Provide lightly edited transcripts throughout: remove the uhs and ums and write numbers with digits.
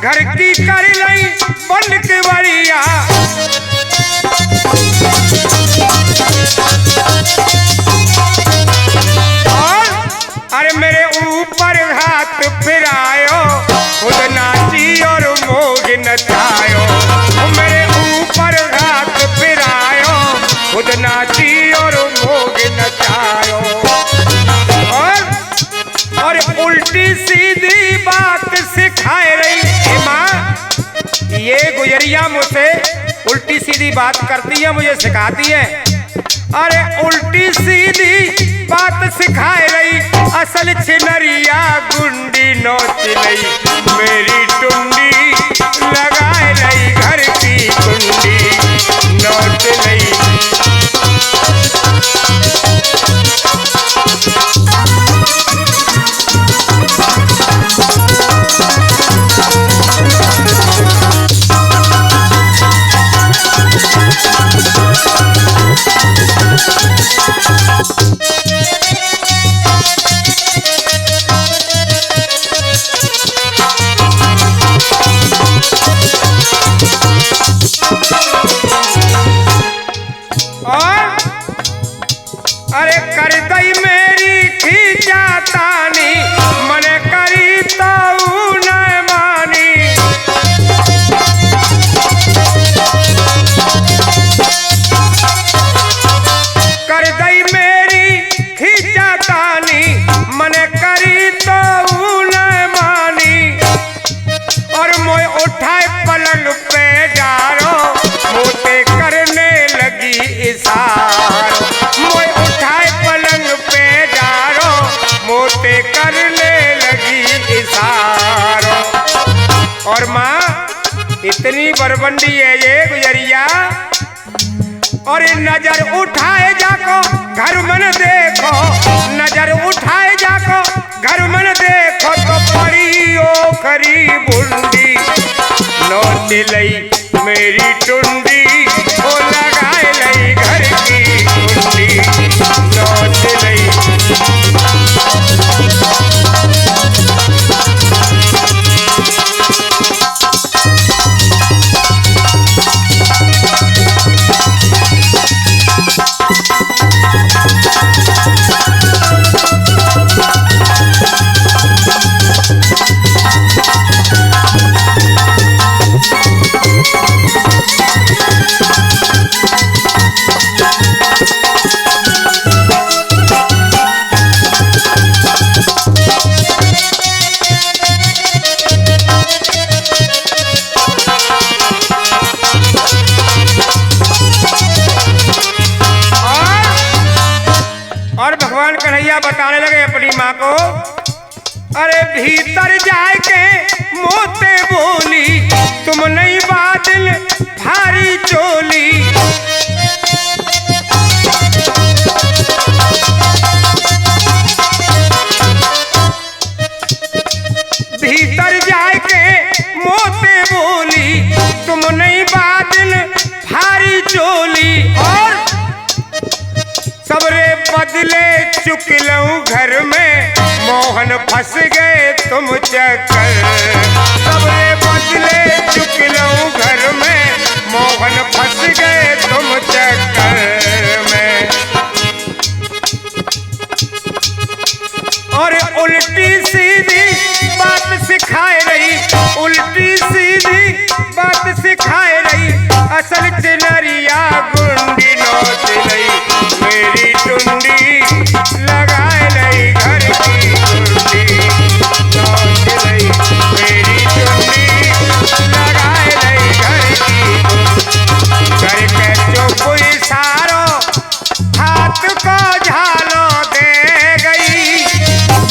घर की कर लई बंद के बरिया। और अरे मेरे ऊपर हाथ फिरायो, खुद नाची और मोग नचायो। मेरे ऊपर हाथ फिरायो, खुद नाची और मोग नचायो। और उल्टी सीधी बात सिखाए रही माँ। ये गुजरिया मुझसे उल्टी सीधी बात करती है, मुझे सिखाती है। अरे उल्टी सीधी बात सिखाए रही, असल छिनरिया गुंडी नोच लई, मेरी टुंडी लगाए रही, घर की गुंडी नोच लई। अरे कर दई मेरी खींचातानी, मने करी तो न मानी। कर दई मेरी खींचातानी, मने करी तो न मानी। और मोय उठाए पलंग पे डारो, मोटे करने लगी इशारो। मोय उठाए पलंग पे डारो, मोटे करने लगी इशारो। और माँ इतनी बरबंडी है ये गुजरिया। और नजर उठाए जाको घर मन देखो, नजर उठाए जाको घर मन देखो, तो पड़ी ओ खरी बुंडी नोच लई, मेरी टुंडी ओ लगाए लई, घर की गुंडी नोच लई। और भगवान कन्हैया बताने लगे अपनी माँ को, अरे भीतर जाए के मोते बोली, तुम नहीं बादल भारी चोली। भीतर जाए के मोते बोली, तुम नहीं बादल भारी चोली। और सबरे बदले चुक लूं घर में, मोहन फंस गए तुम चक्कर। सबरे बदले चुक लूं घर में, मोहन फंस गए तुम चक्कर में। और उल्टी सीधी बात सिखाए रही, उल्टी सीधी बात सिखाए रही, असल चिनरिया गुंडी नोच लई, मेरी टुंडी लगाए लई, घर की गुंडी नोच लई, मेरी टुंडी लगाए लई, घर की घर के चुप इशारो हाथ को झालो दे गई।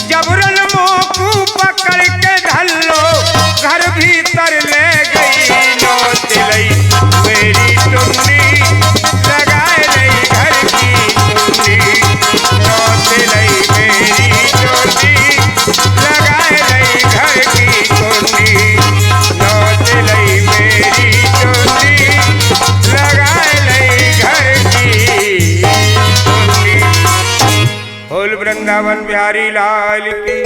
जबरन मोकू पकड़ के धल्लो, घर भीतर ले गई, नोच लई, मेरी टुंडी लगाए लई, घर की टुंडी नोच लई, मेरी टुंडी लगाए लई, घर की टुंडी नोच लई, मेरी टुंडी लगाए लई, घर की टुंडी। बोल वृंदावन बिहारी लाल की।